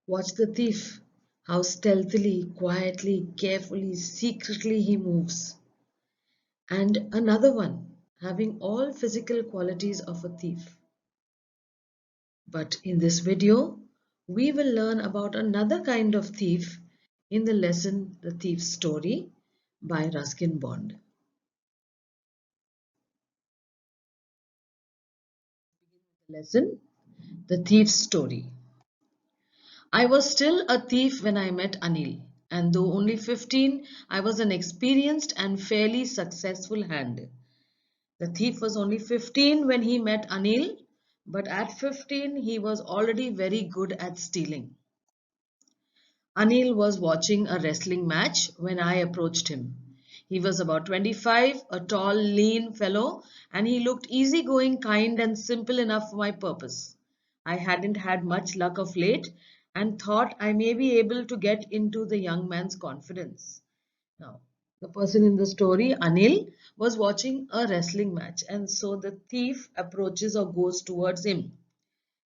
Watch the thief, how stealthily, quietly, carefully, secretly he moves. And another one, having all physical qualities of a thief. But in this video, we will learn about another kind of thief in the lesson The Thief's Story by Ruskin Bond. Lesson The Thief's Story. I was still a thief when I met Anil, and though only 15, I was an experienced and fairly successful hand. The thief was only 15 when he met Anil, but at 15 he was already very good at stealing. Anil was watching a wrestling match when I approached him. He was about 25, a tall, lean fellow, and he looked easygoing, kind, and simple enough for my purpose. I hadn't had much luck of late and thought I may be able to get into the young man's confidence. Now, the person in the story, Anil, was watching a wrestling match, and so the thief approaches or goes towards him.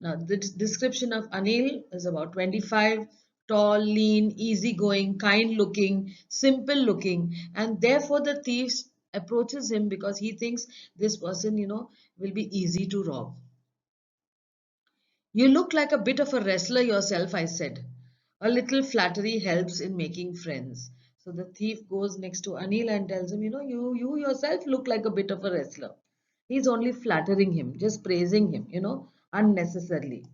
Now, the description of Anil is about 25, tall, lean, easygoing, kind looking, simple looking, and therefore the thief approaches him because he thinks this person, will be easy to rob. You look like a bit of a wrestler yourself, I said. A little flattery helps in making friends. So the thief goes next to Anil and tells him, you yourself look like a bit of a wrestler. He's only flattering him, just praising him, unnecessarily.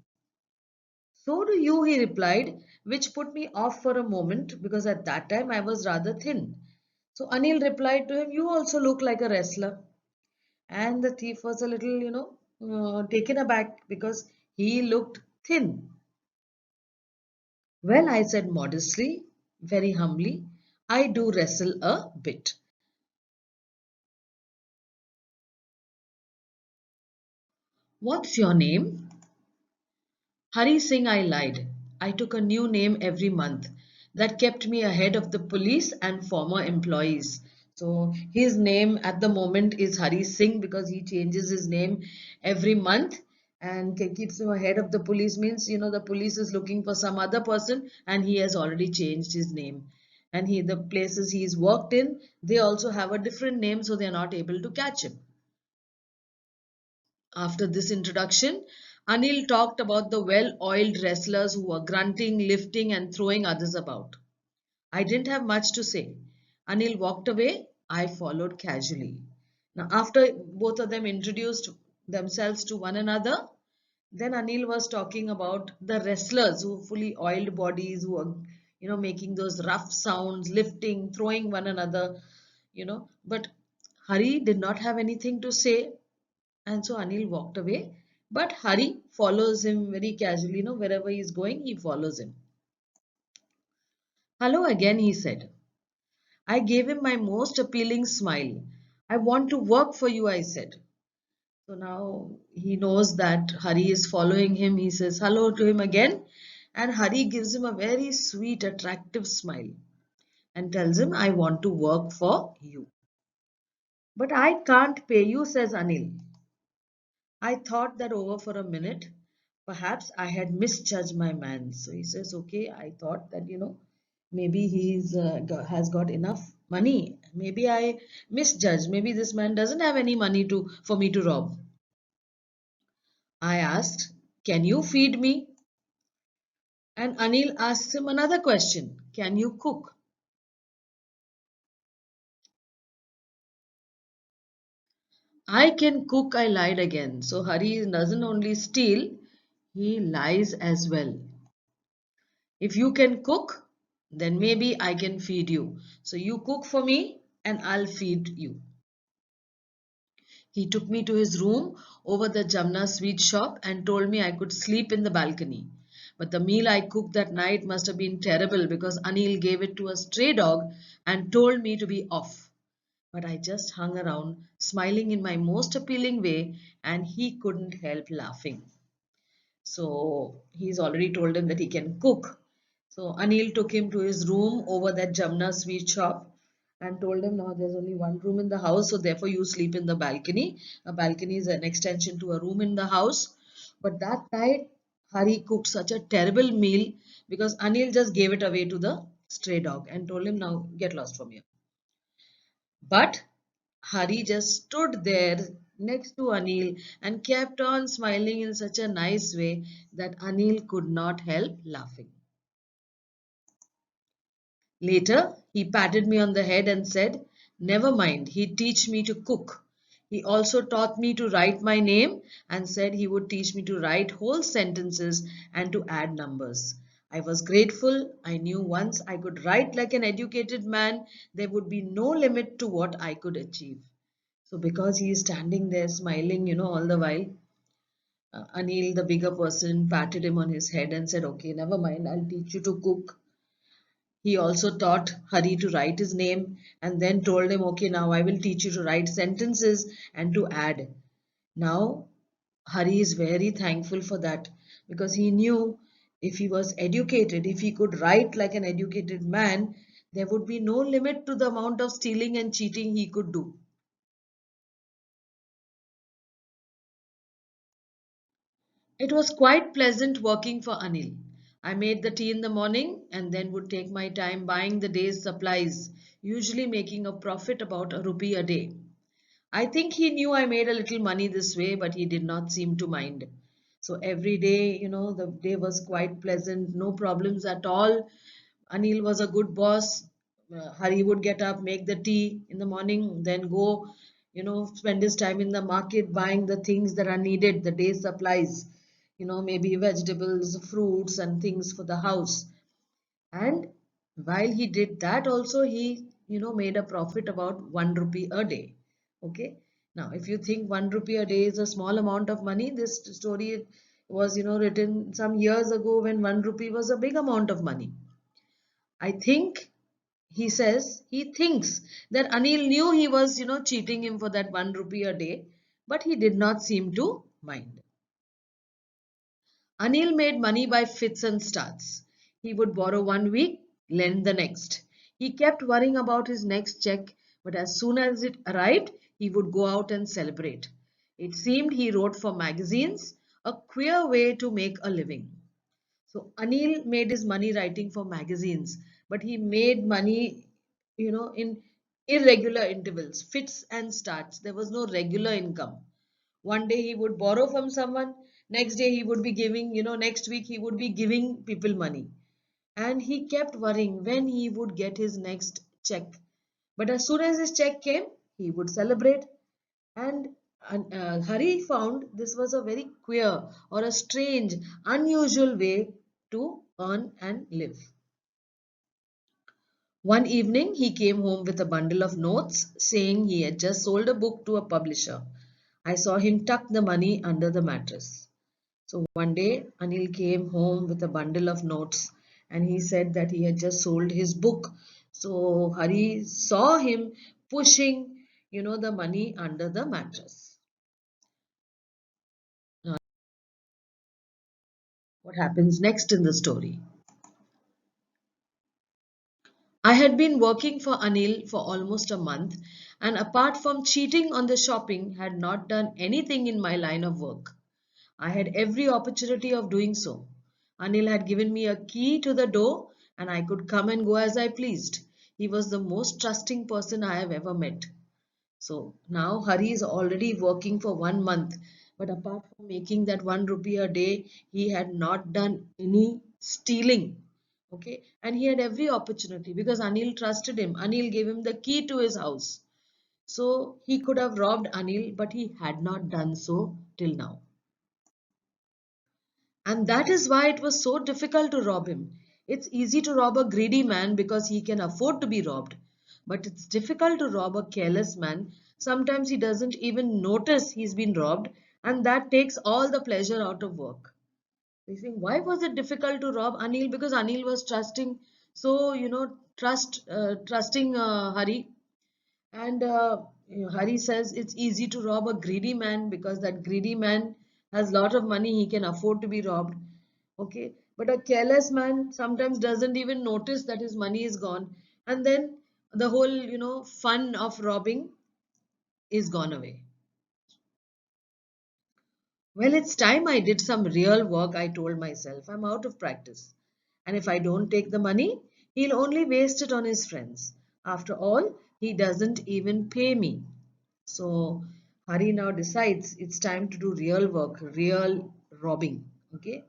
So do you, he replied, which put me off for a moment because at that time I was rather thin. So Anil replied to him, you also look like a wrestler. And the thief was a little, taken aback because he looked thin. Well, I said modestly, very humbly, I do wrestle a bit. What's your name? Hari Singh, I lied. I took a new name every month. That kept me ahead of the police and former employees. So his name at the moment is Hari Singh because he changes his name every month and keeps him ahead of the police. Means, the police is looking for some other person and he has already changed his name. And the places he's worked in, they also have a different name, so they're not able to catch him. After this introduction, Anil talked about the well-oiled wrestlers who were grunting, lifting, and throwing others about. I didn't have much to say. Anil walked away. I followed casually. Now, after both of them introduced themselves to one another, then Anil was talking about the wrestlers who fully oiled bodies, who are, making those rough sounds, lifting, throwing one another, But Hari did not have anything to say, and so Anil walked away. But Hari follows him very casually, wherever he is going, he follows him. Hello again, he said. I gave him my most appealing smile. I want to work for you, I said. So now he knows that Hari is following him. He says hello to him again, and Hari gives him a very sweet, attractive smile and tells him, I want to work for you. But I can't pay you, says Anil. I thought that over for a minute. Perhaps I had misjudged my man. So he says, okay, I thought that, maybe has got enough money. Maybe I misjudged. Maybe this man doesn't have any money for me to rob. I asked, can you feed me? And Anil asks him another question. Can you cook? I can cook, I lied again. So Hari doesn't only steal, he lies as well. If you can cook, then maybe I can feed you. So you cook for me and I'll feed you. He took me to his room over the Jamna sweet shop and told me I could sleep in the balcony. But the meal I cooked that night must have been terrible because Anil gave it to a stray dog and told me to be off. But I just hung around, smiling in my most appealing way, and he couldn't help laughing. So he's already told him that he can cook. So Anil took him to his room over that Jamna sweet shop and told him, now there's only one room in the house, so therefore you sleep in the balcony. A balcony is an extension to a room in the house. But that night, Hari cooked such a terrible meal because Anil just gave it away to the stray dog and told him, now get lost from here. But Hari just stood there next to Anil and kept on smiling in such a nice way that Anil could not help laughing. Later, he patted me on the head and said, never mind, he'd teach me to cook. He also taught me to write my name and said he would teach me to write whole sentences and to add numbers. I was grateful. I knew once I could write like an educated man, there would be no limit to what I could achieve. So, because he is standing there smiling, all the while, Anil, the bigger person, patted him on his head and said, okay, never mind, I'll teach you to cook. He also taught Hari to write his name and then told him, okay, now I will teach you to write sentences and to add. Now, Hari is very thankful for that because he knew if he was educated, if he could write like an educated man, there would be no limit to the amount of stealing and cheating he could do. It was quite pleasant working for Anil. I made the tea in the morning and then would take my time buying the day's supplies, usually making a profit about a rupee a day. I think he knew I made a little money this way, but he did not seem to mind. So every day, the day was quite pleasant, no problems at all. Anil was a good boss. Hari would get up, make the tea in the morning, then go, spend his time in the market buying the things that are needed, the day's supplies, maybe vegetables, fruits, and things for the house. And while he did that, also he, made a profit about 1 rupee a day. Okay. Now, if you think 1 rupee a day is a small amount of money, this story was, written some years ago when 1 rupee was a big amount of money. I think he thinks that Anil knew he was, cheating him for that 1 rupee a day, but he did not seem to mind. Anil made money by fits and starts. He would borrow 1 week, lend the next. He kept worrying about his next check, but as soon as it arrived, he would go out and celebrate. It seemed he wrote for magazines, a queer way to make a living. So Anil made his money writing for magazines, but he made money, in irregular intervals, fits and starts. There was no regular income. One day he would borrow from someone, next day he would be giving, next week he would be giving people money. And he kept worrying when he would get his next check. But as soon as his check came, he would celebrate. And Hari found this was a very queer or a strange, unusual way to earn and live. One evening, he came home with a bundle of notes saying he had just sold a book to a publisher. I saw him tuck the money under the mattress. So one day, Anil came home with a bundle of notes and he said that he had just sold his book. So Hari saw him pushing, the money under the mattress. Now, what happens next in the story? I had been working for Anil for almost a month and apart from cheating on the shopping, had not done anything in my line of work. I had every opportunity of doing so. Anil had given me a key to the door and I could come and go as I pleased. He was the most trusting person I have ever met. So now Hari is already working for 1 month, but apart from making that 1 rupee a day, he had not done any stealing. Okay, and he had every opportunity because Anil trusted him. Anil gave him the key to his house. So he could have robbed Anil, but he had not done so till now. And that is why it was so difficult to rob him. It's easy to rob a greedy man because he can afford to be robbed. But it's difficult to rob a careless man. Sometimes he doesn't even notice he's been robbed, and that takes all the pleasure out of work. You think, why was it difficult to rob Anil? Because Anil was trusting, so trusting Hari. And Hari says it's easy to rob a greedy man because that greedy man has lot of money, he can afford to be robbed. Okay, but a careless man sometimes doesn't even notice that his money is gone, and then the whole fun of robbing is gone away. Well, it's time I did some real work, I told myself. I'm out of practice. And if I don't take the money, he'll only waste it on his friends. After all, he doesn't even pay me. So Hari now decides it's time to do real work, real robbing. Okay.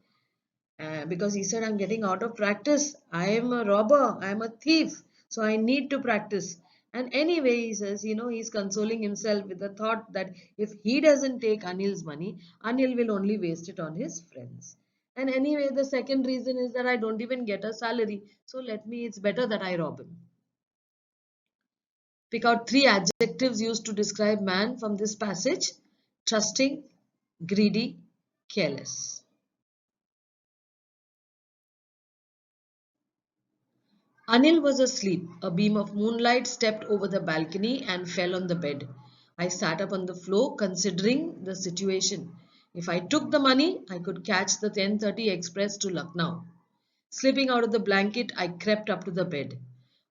Because he said, I'm getting out of practice. I am a robber. I am a thief. So I need to practice. And anyway, he says, he's consoling himself with the thought that if he doesn't take Anil's money, Anil will only waste it on his friends. And anyway, the second reason is that I don't even get a salary. So it's better that I rob him. Pick out three adjectives used to describe man from this passage: trusting, greedy, careless. Anil was asleep. A beam of moonlight stepped over the balcony and fell on the bed. I sat up on the floor considering the situation. If I took the money, I could catch the 10:30 express to Lucknow. Slipping out of the blanket, I crept up to the bed.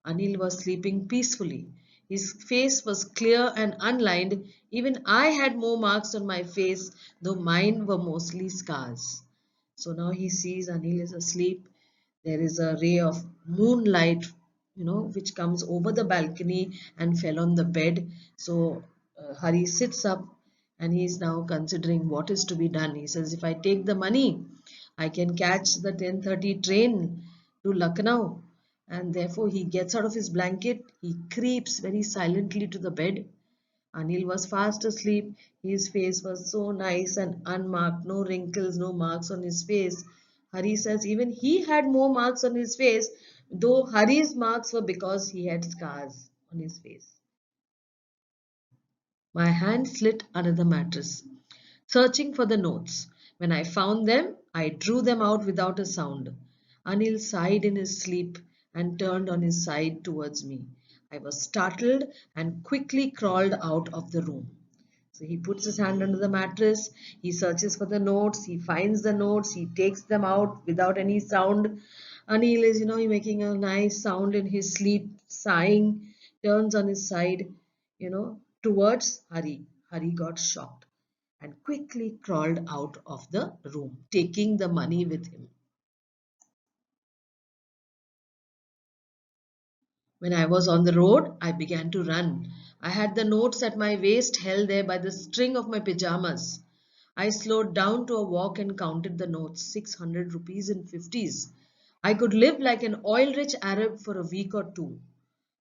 Anil was sleeping peacefully. His face was clear and unlined. Even I had more marks on my face, though mine were mostly scars. So now he sees Anil is asleep. There is a ray of moonlight, which comes over the balcony and fell on the bed. So Hari sits up and he is now considering what is to be done. He says, if I take the money, I can catch the 10:30 train to Lucknow. And therefore, he gets out of his blanket. He creeps very silently to the bed. Anil was fast asleep. His face was so nice and unmarked, no wrinkles, no marks on his face. Hari says even he had more marks on his face, though Hari's marks were because he had scars on his face. My hand slid under the mattress, searching for the notes. When I found them, I drew them out without a sound. Anil sighed in his sleep and turned on his side towards me. I was startled and quickly crawled out of the room. So he puts his hand under the mattress, he searches for the notes, he finds the notes, he takes them out without any sound. Anil is, making a nice sound in his sleep, sighing, turns on his side, towards Hari. Hari got shocked and quickly crawled out of the room, taking the money with him. When I was on the road, I began to run. I had the notes at my waist held there by the string of my pajamas. I slowed down to a walk and counted the notes, 600 rupees in 50s. I could live like an oil-rich Arab for a week or two.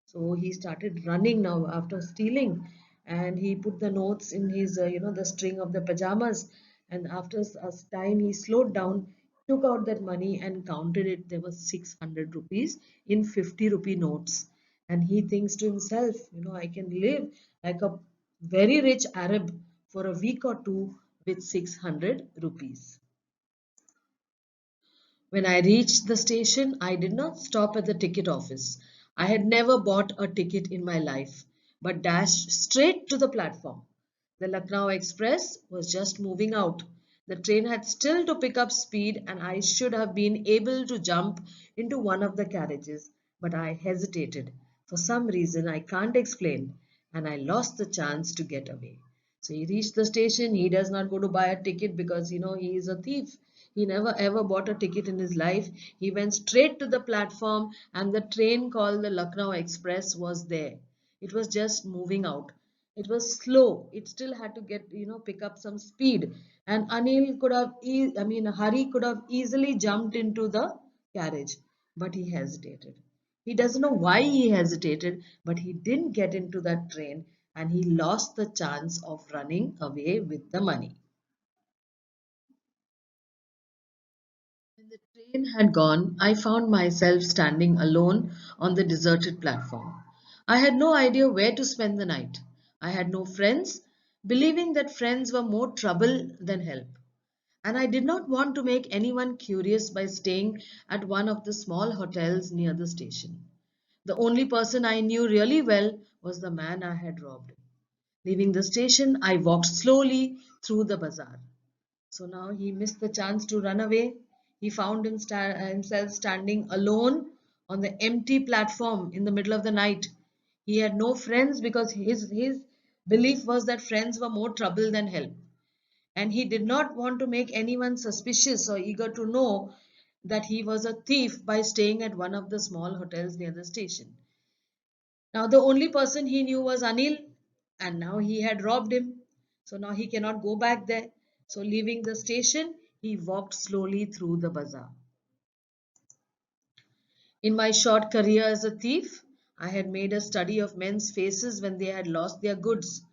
So he started running now after stealing, and he put the notes in his, the string of the pajamas. And after a time, he slowed down, took out that money, and counted it. There was 600 rupees in 50 rupee notes. And he thinks to himself, I can live like a very rich Arab for a week or two with 600 rupees. When I reached the station, I did not stop at the ticket office. I had never bought a ticket in my life, but dashed straight to the platform. The Lucknow Express was just moving out. The train had still to pick up speed, and I should have been able to jump into one of the carriages, but I hesitated. For some reason I can't explain, and I lost the chance to get away. So he reached the station. He does not go to buy a ticket because he is a thief. He never ever bought a ticket in his life. He went straight to the platform, and the train called the Lucknow Express was there. It was just moving out. It was slow. It still had to get, pick up some speed. And Anil could have, Hari could have easily jumped into the carriage, but he hesitated. He doesn't know why he hesitated, but he didn't get into that train and he lost the chance of running away with the money. When the train had gone, I found myself standing alone on the deserted platform. I had no idea where to spend the night. I had no friends, believing that friends were more trouble than help. And I did not want to make anyone curious by staying at one of the small hotels near the station. The only person I knew really well was the man I had robbed. Leaving the station, I walked slowly through the bazaar. So now he missed the chance to run away. He found himself standing alone on the empty platform in the middle of the night. He had no friends because his belief was that friends were more trouble than help. and he did not want to make anyone suspicious or eager to know that he was a thief by staying at one of the small hotels near the station. Now, the only person he knew was Anil, and now he had robbed him. So now he cannot go back there. So, leaving the station, he walked slowly through the bazaar. In my short career as a thief, I had made a study of men's faces when they had lost their goods.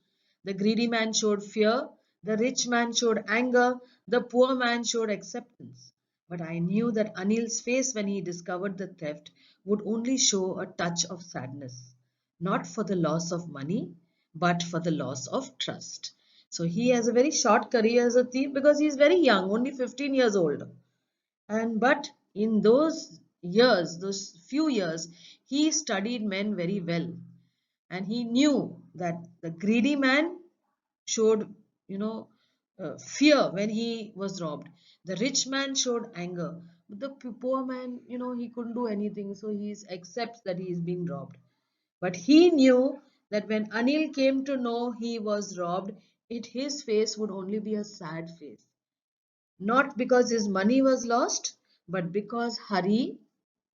The greedy man showed fear, the rich man showed anger, the poor man showed acceptance. But I knew that Anil's face when he discovered the theft would only show a touch of sadness, not for the loss of money, but for the loss of trust. So he has a very short career as a thief because he is very young, only 15 years old. And but in those years, those few years, he studied men very well, and he knew that the greedy man showed, you know, fear when he was robbed. The rich man showed anger, but the poor man, he couldn't do anything, so he accepts that he is being robbed. But he knew that when Anil came to know he was robbed, his face would only be a sad face, not because his money was lost, but because Hari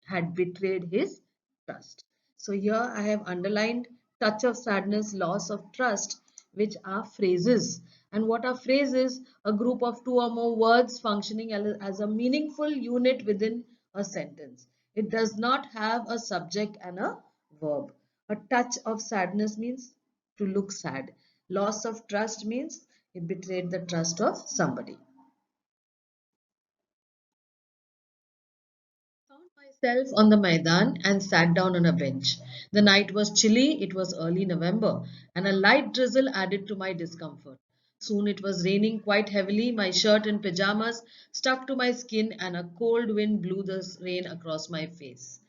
had betrayed his trust. So here I have underlined touch of sadness, loss of trust, which are phrases. And what are phrases? A group of two or more words functioning as a meaningful unit within a sentence. It does not have a subject and a verb. A touch of sadness means to look sad. Loss of trust means it betrayed the trust of somebody. Found myself on the Maidan and sat down on a bench. The night was chilly, it was early November, and a light drizzle added to my discomfort. Soon it was raining quite heavily, my shirt and pajamas stuck to my skin, and a cold wind blew the rain across my face.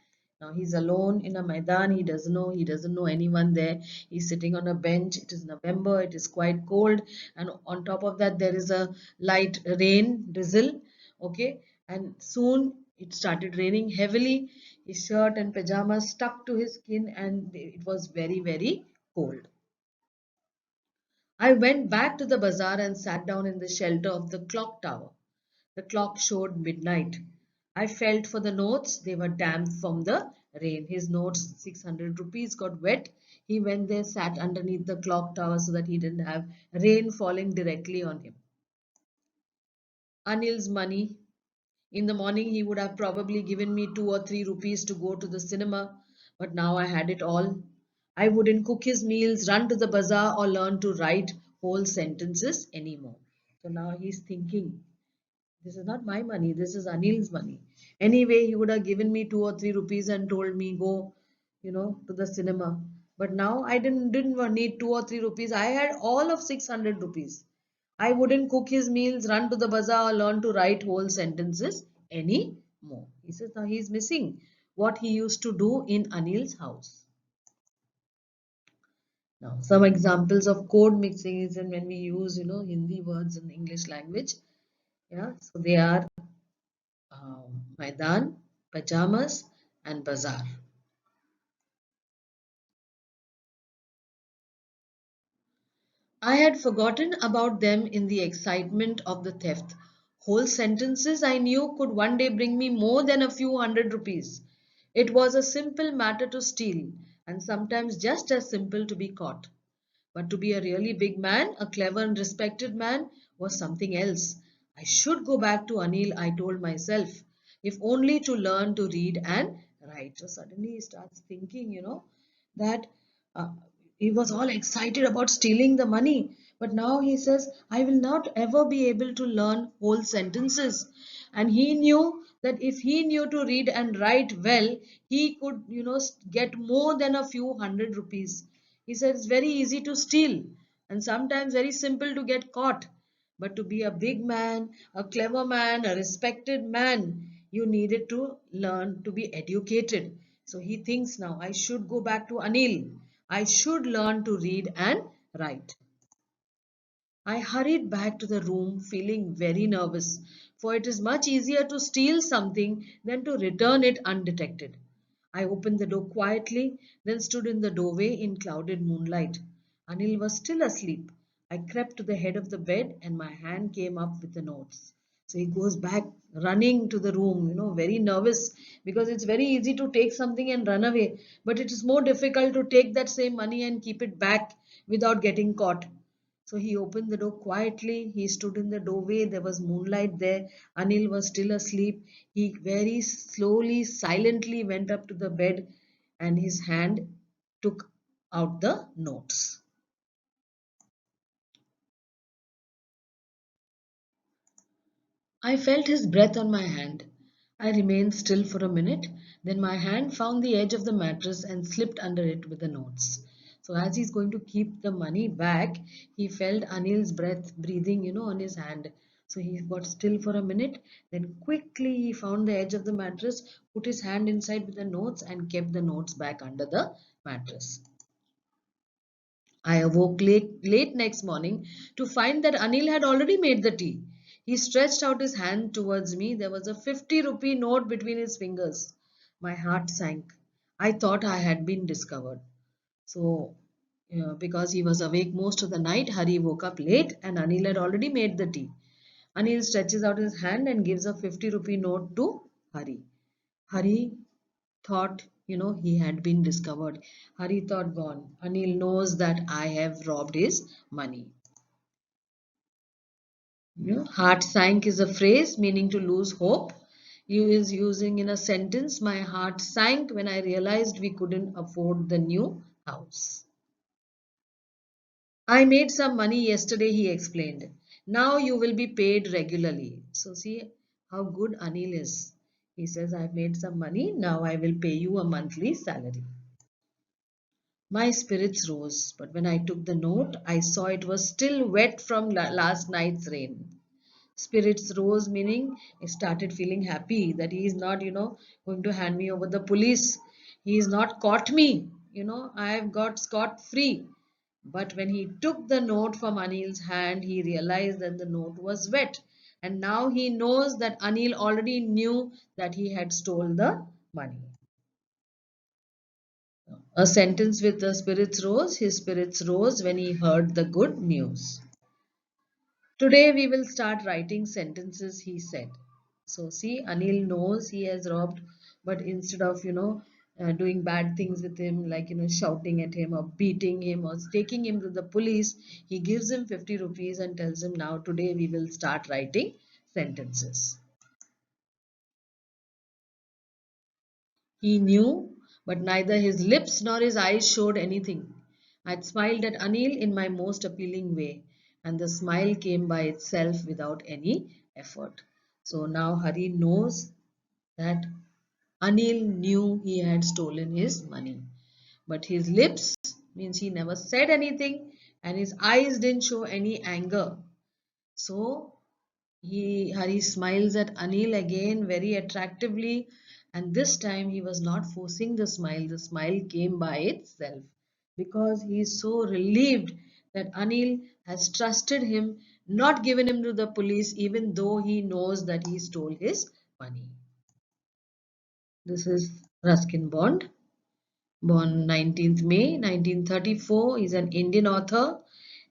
Now he's alone in a Maidan, he doesn't know anyone there. He's sitting on a bench. It is November, it is quite cold, and on top of that, there is a light rain drizzle. Okay, and soon it started raining heavily. His shirt and pajamas stuck to his skin, and it was very, very cold. I went back to the bazaar and sat down in the shelter of the clock tower. The clock showed midnight. I felt for the notes. They were damp from the rain. His notes, 600 rupees, got wet. He went there, sat underneath the clock tower so that he didn't have rain falling directly on him. Anil's money. In the morning, he would have probably given me 2 or 3 rupees to go to the cinema, but now I had it all. I wouldn't cook his meals, run to the bazaar, or learn to write whole sentences anymore. So now he's thinking, this is not my money, this is Anil's money. Anyway, he would have given me 2 or 3 rupees and told me go, to the cinema. But now I didn't need 2 or 3 rupees. I had all of 600 rupees. I wouldn't cook his meals, run to the bazaar, or learn to write whole sentences any more. He says now he's missing what he used to do in Anil's house. Now, some examples of code mixing is when we use, Hindi words in English language. Yeah, so they are Maidan, pajamas, and bazaar. I had forgotten about them in the excitement of the theft. Whole sentences I knew could one day bring me more than a few hundred rupees. It was a simple matter to steal, and sometimes just as simple to be caught. But to be a really big man, a clever and respected man, was something else. I should go back to Anil, I told myself, if only to learn to read and write. So suddenly he starts thinking, that uh, he was all excited about stealing the money. But now he says, I will not ever be able to learn whole sentences. And he knew that if he knew to read and write well, he could, get more than a few hundred rupees. He said it's very easy to steal and sometimes very simple to get caught. But to be a big man, a clever man, a respected man, you needed to learn to be educated. So he thinks now, I should go back to Anil. I should learn to read and write. I hurried back to the room feeling very nervous, for it is much easier to steal something than to return it undetected. I opened the door quietly, then stood in the doorway in clouded moonlight. Anil was still asleep. I crept to the head of the bed and my hand came up with the notes. So he goes back running to the room, very nervous because it's very easy to take something and run away, but it is more difficult to take that same money and keep it back without getting caught. So he opened the door quietly. He stood in the doorway. There was moonlight there. Anil was still asleep. He very slowly, silently went up to the bed and his hand took out the notes. I felt his breath on my hand. I remained still for a minute. Then my hand found the edge of the mattress and slipped under it with the notes. So as he's going to keep the money back, he felt Anil's breath breathing, on his hand. So he got still for a minute. Then quickly he found the edge of the mattress, put his hand inside with the notes and kept the notes back under the mattress. I awoke late next morning to find that Anil had already made the tea. He stretched out his hand towards me. There was a 50-rupee note between his fingers. My heart sank. I thought I had been discovered. So, because he was awake most of the night, Hari woke up late and Anil had already made the tea. Anil stretches out his hand and gives a 50-rupee note to Hari. Hari thought, he had been discovered. Hari thought, gone. Anil knows that I have robbed his money. Heart sank is a phrase meaning to lose hope. You is using in a sentence, my heart sank when I realized we couldn't afford the new house. I made some money yesterday, he explained. Now you will be paid regularly. So see how good Anil is. He says, I've made some money, now I will pay you a monthly salary. My spirits rose, but when I took the note, I saw it was still wet from last night's rain. Spirits rose, meaning I started feeling happy that he is not, going to hand me over the police. He has not caught me, I have got scot free. But when he took the note from Anil's hand, he realized that the note was wet. And now he knows that Anil already knew that he had stole the money. A sentence with the spirits rose. His spirits rose when he heard the good news. Today we will start writing sentences, he said. So see, Anil knows he has robbed, but instead of, doing bad things with him, like, shouting at him or beating him or taking him to the police, he gives him 50 rupees and tells him, now today we will start writing sentences. He knew, but neither his lips nor his eyes showed anything. I smiled at Anil in my most appealing way, and the smile came by itself without any effort. So now Hari knows that Anil knew he had stolen his money. But his lips means he never said anything, and his eyes didn't show any anger. So Hari smiles at Anil again very attractively, and this time he was not forcing the smile. The smile came by itself because he is so relieved that Anil has trusted him, not given him to the police, even though he knows that he stole his money. This is Ruskin Bond, born 19th May 1934. He's an Indian author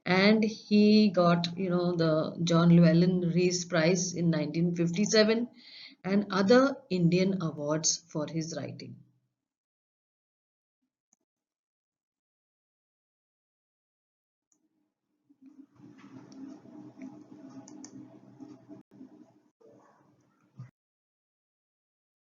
and he got, the John Llewellyn Rhys Prize in 1957 and other Indian awards for his writing.